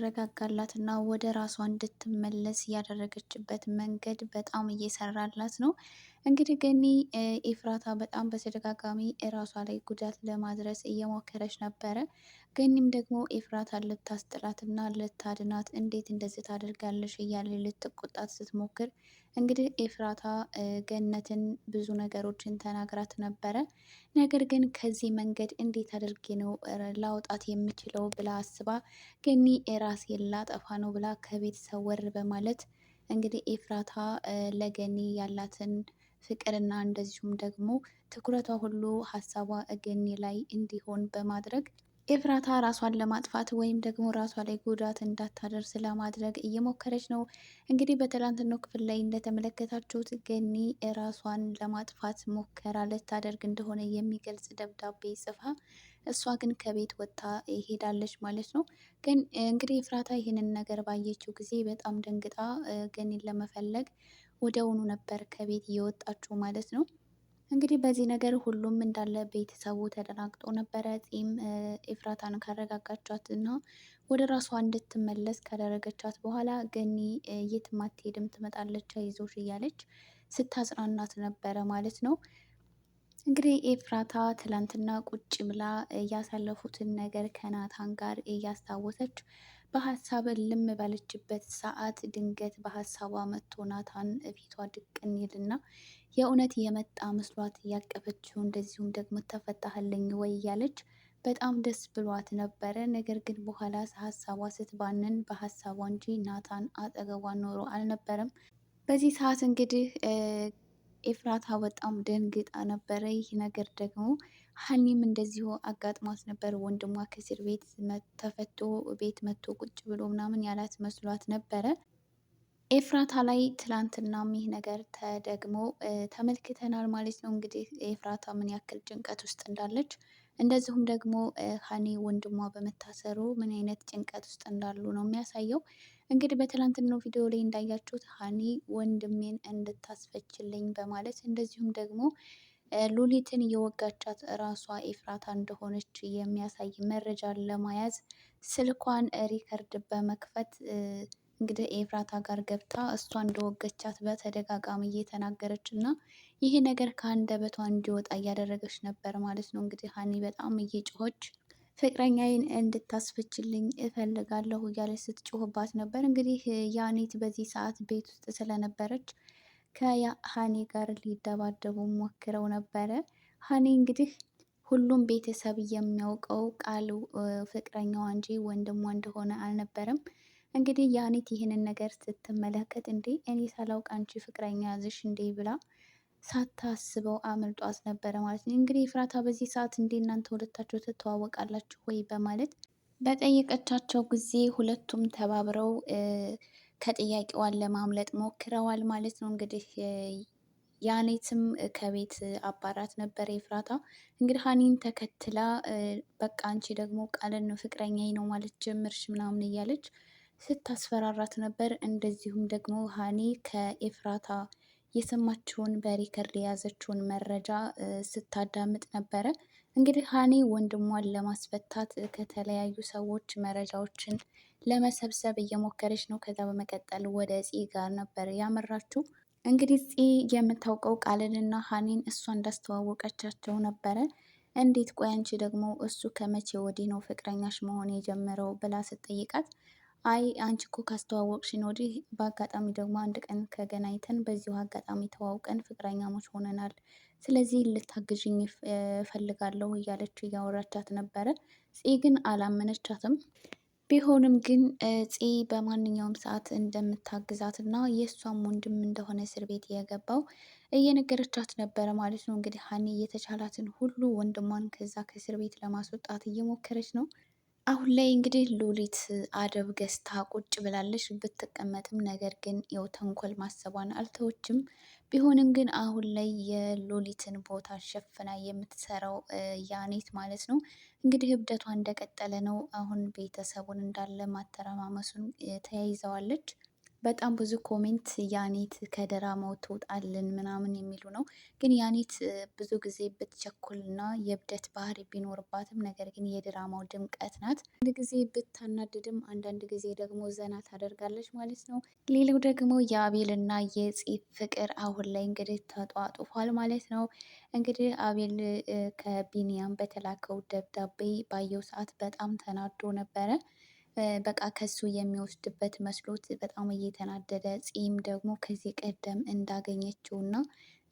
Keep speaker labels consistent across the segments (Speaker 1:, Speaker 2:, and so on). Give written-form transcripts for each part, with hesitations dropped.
Speaker 1: ረጋጋላትና ወደ ራሷ እንድትመለስ ያደረገችበት መንገድ በጣም እየሰራላት ነው። እንግዲህ ገኒ ኤፍራታ በጣም በተደጋጋሚ ራሷ ላይ ጉዳት ለማድረስ እየሞከረች ነበረ። ገኒም ደግሞ ኤፍራታን ልታስጥላትና ልታድናት እንዴት እንደዚህ ታደርጋለሽ እያለ ልትቆጣት ስትሞክር እንግዲህ ኤፍራታ ገነትን ብዙ ነገሮችን ተናግራት ነበረ። ነገር ግን ከዚህ መንገድ እንዴት አድርጌ ነው ላውጣት የምችለው ብላ አስባ ገኒ ራሴን ላጠፋ ነው ብላ ከቤት ሰወር በማለት እንግዲህ ኤፍራታ ለገኒ ያላትን ፍቅርና እንደዚሁም ደግሞ ትኩረቷ ሁሉ ሀሳቧ ገኒ ላይ እንዲሆን በማድረግ ኤፍራታ ራሷን ለማጥፋት ወይም ደግሞ ራሷ ላይ ጉዳት እንዳታደርስ ለማድረግ እየሞከረች ነው። እንግዲህ በትላንትናው ክፍል ላይ እንደተመለከታችሁት ገኒ ራሷን ለማጥፋት ሞከራ ልታደርግ እንደሆነ የሚገልጽ ደብዳቤ ጽፋ እሷ ግን ከቤት ወጥታ ሄዳለች ማለት ነው። ግን እንግዲህ ኤፍራታ ይህንን ነገር ባየችው ጊዜ በጣም ደንግጣ ገኒን ለመፈለግ ወዲያውኑ ነበር ከቤት እየወጣችው ማለት ነው። እንግዲህ በዚህ ነገር ሁሉም እንዳለ ቤተሰቡ ተደናግጦ ነበረ። ጺም ኤፍራታን ካረጋጋቻት እና ወደ ራሷ እንድትመለስ ካደረገቻት በኋላ ገኒ የትም አትሄድም ትመጣለች አይዞሽ እያለች ስታጽናናት ነበረ ማለት ነው። እንግዲህ ኤፍራታ ትላንትና ቁጭ ብላ ያሳለፉትን ነገር ከናታን ጋር እያስታወሰች በሀሳብ ልም ባለችበት ሰዓት ድንገት በሀሳቧ መጥቶ ናታን ፊቷ ድቅን ይልና የእውነት የመጣ መስሏት እያቀፈችው እንደዚሁም ደግሞ ተፈታህልኝ ወይ እያለች በጣም ደስ ብሏት ነበረ። ነገር ግን በኋላ ሀሳቧ ስትባንን በሀሳቧ እንጂ ናታን አጠገቧ ኖሮ አልነበረም። በዚህ ሰዓት እንግዲህ ኤፍራታ በጣም ደንግጣ ነበረ። ይህ ነገር ደግሞ ሀኒም እንደዚሁ አጋጥሟት ነበር። ወንድሟ ከእስር ቤት ተፈቶ ቤት መጥቶ ቁጭ ብሎ ምናምን ያላት መስሏት ነበረ። ኤፍራታ ላይ ትላንትናም ይህ ነገር ተደግሞ ተመልክተናል ማለት ነው። እንግዲህ ኤፍራታ ምን ያክል ጭንቀት ውስጥ እንዳለች እንደዚሁም ደግሞ ሀኒ ወንድሟ በመታሰሩ ምን አይነት ጭንቀት ውስጥ እንዳሉ ነው የሚያሳየው። እንግዲህ በትላንትናው ቪዲዮ ላይ እንዳያችሁት ሀኒ ወንድሜን እንድታስፈችልኝ በማለት እንደዚሁም ደግሞ ሉሊትን የወጋቻት ራሷ ኤፍራታ እንደሆነች የሚያሳይ መረጃን ለመያዝ ስልኳን ሪከርድ በመክፈት እንግዲህ ኤፍራታ ጋር ገብታ እሷ እንደወገቻት በተደጋጋሚ እየተናገረች እና ይሄ ነገር ከአንደበቷ እንዲወጣ እያደረገች ነበር ማለት ነው። እንግዲህ ሀኒ በጣም እየጮኸች ፍቅረኛዬን እንድታስፈችልኝ እፈልጋለሁ እያለች ስትጮህባት ነበር። እንግዲህ ያኔት በዚህ ሰዓት ቤት ውስጥ ስለነበረች ከሀኒ ጋር ሊደባደቡ ሞክረው ነበረ። ሀኒ እንግዲህ ሁሉም ቤተሰብ የሚያውቀው ቃል ፍቅረኛዋ እንጂ ወንድሟ እንደሆነ አልነበረም። እንግዲህ ያኔት ይህንን ነገር ስትመለከት እንዴ እኔ ሳላውቅ አንቺ ፍቅረኛ ያዝሽ እንዴ ብላ ሳታስበው አመልጧት ነበረ ማለት ነው። እንግዲህ ኤፍራታ በዚህ ሰዓት እንዴ እናንተ ሁለታችሁ ትተዋወቃላችሁ ወይ በማለት በጠየቀቻቸው ጊዜ ሁለቱም ተባብረው ከጥያቄዋን ለማምለጥ ሞክረዋል ማለት ነው። እንግዲህ ያኔትም ከቤት አባራት ነበር ኤፍራታ እንግዲህ ሀኒን ተከትላ በቃ አንቺ ደግሞ ቃልን ፍቅረኛዬ ነው ማለት ጀምርሽ ምናምን እያለች ስታስፈራራት ነበር። እንደዚሁም ደግሞ ሀኒ ከኤፍራታ የሰማችውን በሪከርድ የያዘችውን መረጃ ስታዳምጥ ነበረ። እንግዲህ ሀኒ ወንድሟን ለማስፈታት ከተለያዩ ሰዎች መረጃዎችን ለመሰብሰብ እየሞከረች ነው። ከዛ በመቀጠል ወደ ፂ ጋር ነበር ያመራችው። እንግዲህ ፂ የምታውቀው ቃልንና ሀኒን እሷ እንዳስተዋወቀቻቸው ነበረ። እንዴት ቆይ አንቺ ደግሞ እሱ ከመቼ ወዲህ ነው ፍቅረኛሽ መሆን የጀመረው ብላ ስትጠይቃት አይ አንቺ እኮ ካስተዋወቅሽን ወዲህ በአጋጣሚ ደግሞ አንድ ቀን ከገናኝተን በዚሁ አጋጣሚ ተዋውቀን ፍቅረኛሞች ሆነናል። ስለዚህ ልታግዥኝ እፈልጋለሁ እያለች እያወራቻት ነበረ። ፂ ግን አላመነቻትም። ቢሆንም ግን ፂ በማንኛውም ሰዓት እንደምታግዛት እና የእሷም ወንድም እንደሆነ እስር ቤት የገባው እየነገረቻት ነበረ ማለት ነው። እንግዲህ ሀኒ የተቻላትን ሁሉ ወንድሟን ከዛ ከእስር ቤት ለማስወጣት እየሞከረች ነው። አሁን ላይ እንግዲህ ሉሊት አደብ ገዝታ ቁጭ ብላለች ብትቀመጥም፣ ነገር ግን ያው ተንኮል ማሰቧን አልተወችም። ቢሆንም ግን አሁን ላይ የሉሊትን ቦታ ሸፍና የምትሰራው ያኔት ማለት ነው እንግዲህ እብደቷ እንደቀጠለ ነው። አሁን ቤተሰቡን እንዳለ ማተረማመሱን ተያይዘዋለች። በጣም ብዙ ኮሜንት ያኔት ከድራማው ትውጣልን ምናምን የሚሉ ነው። ግን ያኔት ብዙ ጊዜ ብትቸኩልና የእብደት ባህሪ ቢኖርባትም ነገር ግን የድራማው ድምቀት ናት። አንድ ጊዜ ብታናድድም አንዳንድ ጊዜ ደግሞ ዘና ታደርጋለች ማለት ነው። ሌላው ደግሞ የአቤልና የፂ ፍቅር አሁን ላይ እንግዲህ ተጧጡፏል ማለት ነው። እንግዲህ አቤል ከቢኒያም በተላከው ደብዳቤ ባየው ሰዓት በጣም ተናዶ ነበረ። በቃ ከሱ የሚወስድበት መስሎት በጣም እየተናደደ ፂም ደግሞ ከዚህ ቀደም እንዳገኘችው እና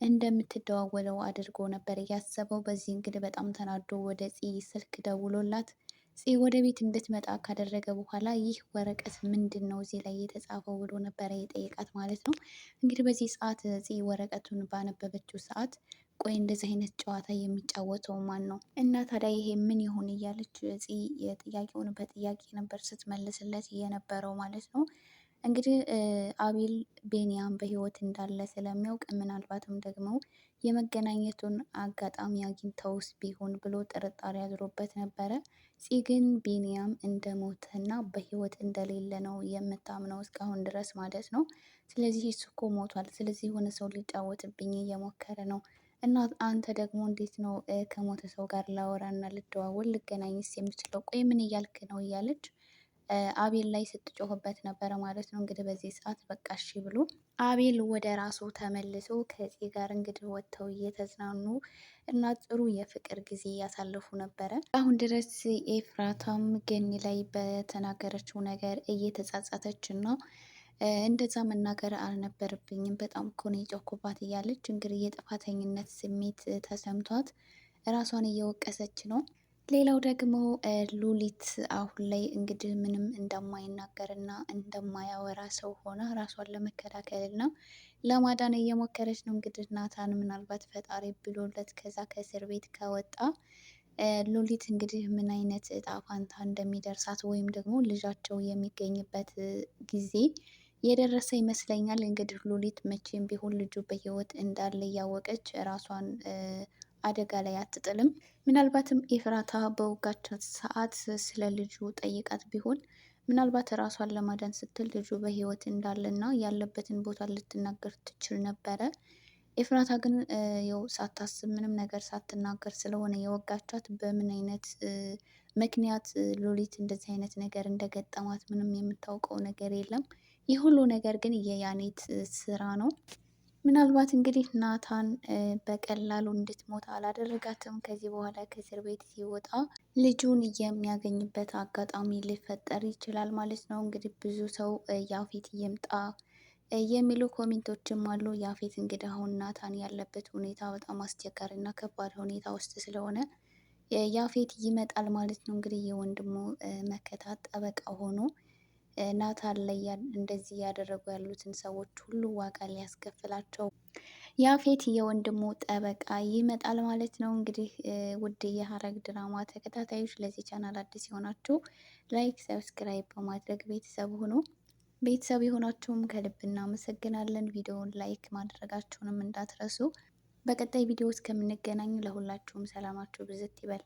Speaker 1: እንደምትደዋወለው አድርጎ ነበር እያሰበው። በዚህ እንግዲህ በጣም ተናዶ ወደ ፂ ስልክ ደውሎላት ፂ ወደ ቤት እንድትመጣ ካደረገ በኋላ ይህ ወረቀት ምንድን ነው እዚህ ላይ የተጻፈው ብሎ ነበረ የጠየቃት ማለት ነው። እንግዲህ በዚህ ሰዓት ፂ ወረቀቱን ባነበበችው ሰዓት ቆይ እንደዚህ አይነት ጨዋታ የሚጫወተው ማን ነው? እና ታዲያ ይሄ ምን ይሁን እያለች ፂ የጥያቄውን በጥያቄ ነበር ስትመልስለት የነበረው ማለት ነው። እንግዲህ አቤል ቤንያም በህይወት እንዳለ ስለሚያውቅ ምናልባትም ደግሞ የመገናኘቱን አጋጣሚ አግኝተውስ ቢሆን ብሎ ጥርጣሬ አድሮበት ነበረ። ፂ ግን ቤንያም እንደሞተና በህይወት እንደሌለ ነው የምታምነው እስካሁን ድረስ ማለት ነው። ስለዚህ እሱ እኮ ሞቷል፣ ስለዚህ የሆነ ሰው ሊጫወትብኝ እየሞከረ ነው እና አንተ ደግሞ እንዴት ነው ከሞተ ሰው ጋር ላወራና ልደዋወል ልገናኝስ የምችለው? ቆይ ምን እያልክ ነው? እያለች አቤል ላይ ስትጮህበት ነበረ ማለት ነው። እንግዲህ በዚህ ሰዓት በቃ እሺ ብሎ አቤል ወደ ራሱ ተመልሶ ከፂ ጋር እንግዲህ ወጥተው እየተዝናኑ እና ጥሩ የፍቅር ጊዜ እያሳለፉ ነበረ። አሁን ድረስ ኤፍራታም ገኒ ላይ በተናገረችው ነገር እየተጻጸተች እና እንደዛ መናገር አልነበረብኝም በጣም እኮ ነው የጮኩባት እያለች እንግዲህ የጥፋተኝነት ስሜት ተሰምቷት ራሷን እየወቀሰች ነው። ሌላው ደግሞ ሉሊት አሁን ላይ እንግዲህ ምንም እንደማይናገር እና እንደማያወራ ሰው ሆና ራሷን ለመከላከል እና ለማዳን እየሞከረች ነው። እንግዲህ ናታን ምናልባት ፈጣሪ ብሎለት ከዛ ከእስር ቤት ከወጣ ሉሊት እንግዲህ ምን አይነት እጣ ፋንታ እንደሚደርሳት ወይም ደግሞ ልጃቸው የሚገኝበት ጊዜ የደረሰ ይመስለኛል። እንግዲህ ሉሊት መቼም ቢሆን ልጁ በህይወት እንዳለ እያወቀች ራሷን አደጋ ላይ አትጥልም። ምናልባትም ኤፍራታ በወጋቻት ሰዓት ስለ ልጁ ጠይቃት ቢሆን ምናልባት ራሷን ለማዳን ስትል ልጁ በህይወት እንዳለና ያለበትን ቦታ ልትናገር ትችል ነበረ። ኤፍራታ ግን ያው ሳታስብ ምንም ነገር ሳትናገር ስለሆነ የወጋቻት በምን አይነት ምክንያት ሉሊት እንደዚህ አይነት ነገር እንደገጠማት ምንም የምታውቀው ነገር የለም። ይህ ሁሉ ነገር ግን የያኔት ስራ ነው። ምናልባት እንግዲህ ናታን በቀላሉ እንድትሞት አላደረጋትም። ከዚህ በኋላ ከእስር ቤት ሲወጣ ልጁን የሚያገኝበት አጋጣሚ ሊፈጠር ይችላል ማለት ነው። እንግዲህ ብዙ ሰው ያፌት ይምጣ የሚሉ ኮሜንቶችም አሉ። ያፌት እንግዲህ አሁን ናታን ያለበት ሁኔታ በጣም አስቸጋሪ እና ከባድ ሁኔታ ውስጥ ስለሆነ ያፌት ይመጣል ማለት ነው። እንግዲህ የወንድሙ መከታ ጠበቃ ሆኖ ናታን ላይ እንደዚህ ያደረጉ ያሉትን ሰዎች ሁሉ ዋጋ ሊያስከፍላቸው ያፌት የወንድሙ ጠበቃ ይመጣል ማለት ነው። እንግዲህ ውድ የሐረግ ድራማ ተከታታዮች ለዚህ ቻናል አዲስ የሆናችሁ ላይክ፣ ሰብስክራይብ በማድረግ ቤተሰብ ሆኖ ቤተሰብ የሆናችሁም ከልብ እናመሰግናለን። ቪዲዮውን ላይክ ማድረጋችሁንም እንዳትረሱ። በቀጣይ ቪዲዮ እስከምንገናኝ ለሁላችሁም ሰላማችሁ ብዝት ይበል።